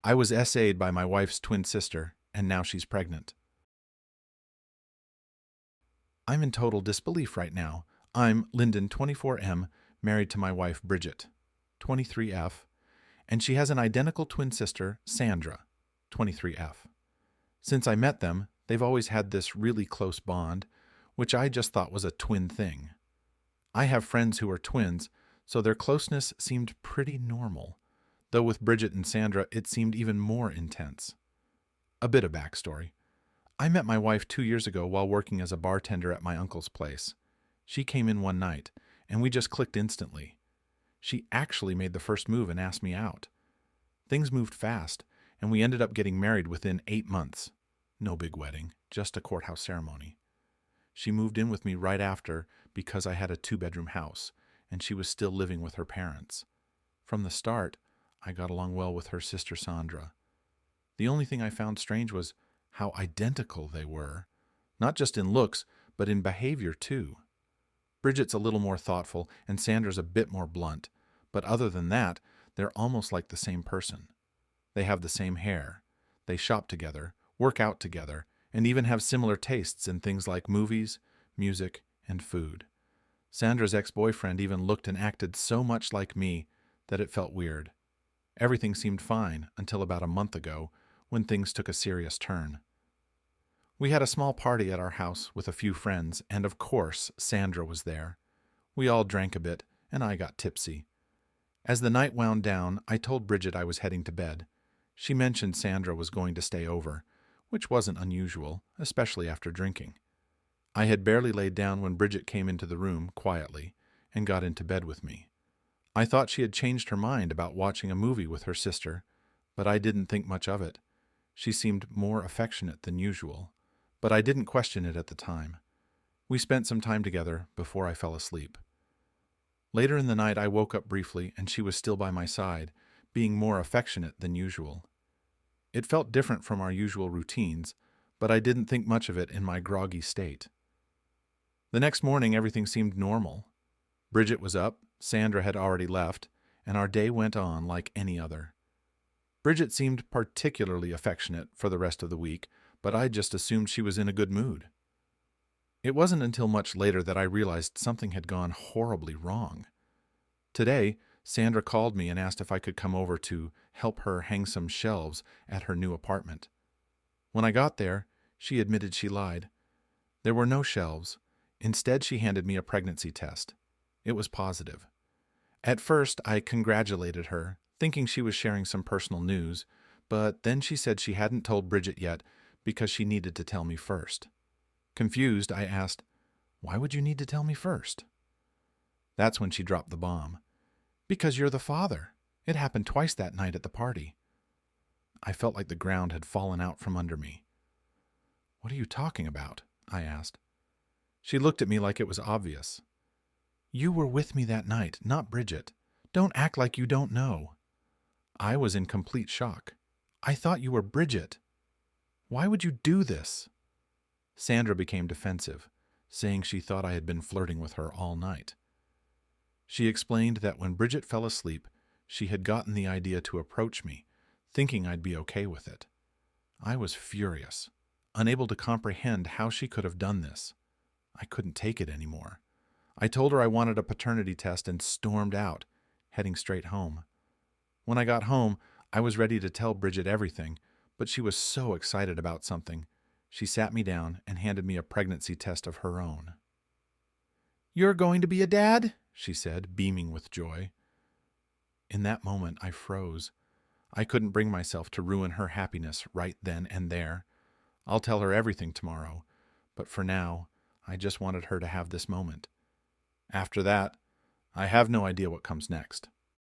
I was SA'd by my wife's twin sister, and now she's pregnant. I'm in total disbelief right now. I'm Lyndon, 24M, married to my wife Bridget, 23F, and she has an identical twin sister, Sandra, 23F. Since I met them, they've always had this really close bond, which I just thought was a twin thing. I have friends who are twins, so their closeness seemed pretty normal, though with Bridget and Sandra it seemed even more intense. A bit of backstory. I met my wife 2 years ago while working as a bartender at my uncle's place. She came in one night, and we just clicked instantly. She actually made the first move and asked me out. Things moved fast, and we ended up getting married within 8 months. No big wedding, just a courthouse ceremony. She moved in with me right after because I had a 2-bedroom house, and she was still living with her parents. From the start, I got along well with her sister Sandra. The only thing I found strange was how identical they were, not just in looks, but in behavior too. Bridget's a little more thoughtful, and Sandra's a bit more blunt, but other than that, they're almost like the same person. They have the same hair. They shop together, work out together, and even have similar tastes in things like movies, music, and food. Sandra's ex-boyfriend even looked and acted so much like me that it felt weird. Everything seemed fine until about a month ago, when things took a serious turn. We had a small party at our house with a few friends, and of course, Sandra was there. We all drank a bit, and I got tipsy. As the night wound down, I told Bridget I was heading to bed. She mentioned Sandra was going to stay over, which wasn't unusual, especially after drinking. I had barely laid down when Bridget came into the room quietly and got into bed with me. I thought she had changed her mind about watching a movie with her sister, but I didn't think much of it. She seemed more affectionate than usual, but I didn't question it at the time. We spent some time together before I fell asleep. Later in the night, I woke up briefly and she was still by my side, being more affectionate than usual. It felt different from our usual routines, but I didn't think much of it in my groggy state. The next morning, everything seemed normal. Bridget was up, Sandra had already left, and our day went on like any other. Bridget seemed particularly affectionate for the rest of the week, but I just assumed she was in a good mood. It wasn't until much later that I realized something had gone horribly wrong. Today, Sandra called me and asked if I could come over to help her hang some shelves at her new apartment. When I got there, she admitted she lied. There were no shelves. Instead, she handed me a pregnancy test. It was positive. At first, I congratulated her, thinking she was sharing some personal news, but then she said she hadn't told Bridget yet because she needed to tell me first. Confused, I asked, "Why would you need to tell me first?" That's when she dropped the bomb. "Because you're the father. It happened twice that night at the party." I felt like the ground had fallen out from under me. "What are you talking about?" I asked. She looked at me like it was obvious. "You were with me that night, not Bridget. Don't act like you don't know." I was in complete shock. "I thought you were Bridget. Why would you do this?" Sandra became defensive, saying she thought I had been flirting with her all night. She explained that when Bridget fell asleep, she had gotten the idea to approach me, thinking I'd be okay with it. I was furious, unable to comprehend how she could have done this. I couldn't take it anymore. I told her I wanted a paternity test and stormed out, heading straight home. When I got home, I was ready to tell Bridget everything, but she was so excited about something. She sat me down and handed me a pregnancy test of her own. "You're going to be a dad?" she said, beaming with joy. In that moment, I froze. I couldn't bring myself to ruin her happiness right then and there. I'll tell her everything tomorrow, but for now, I just wanted her to have this moment. After that, I have no idea what comes next.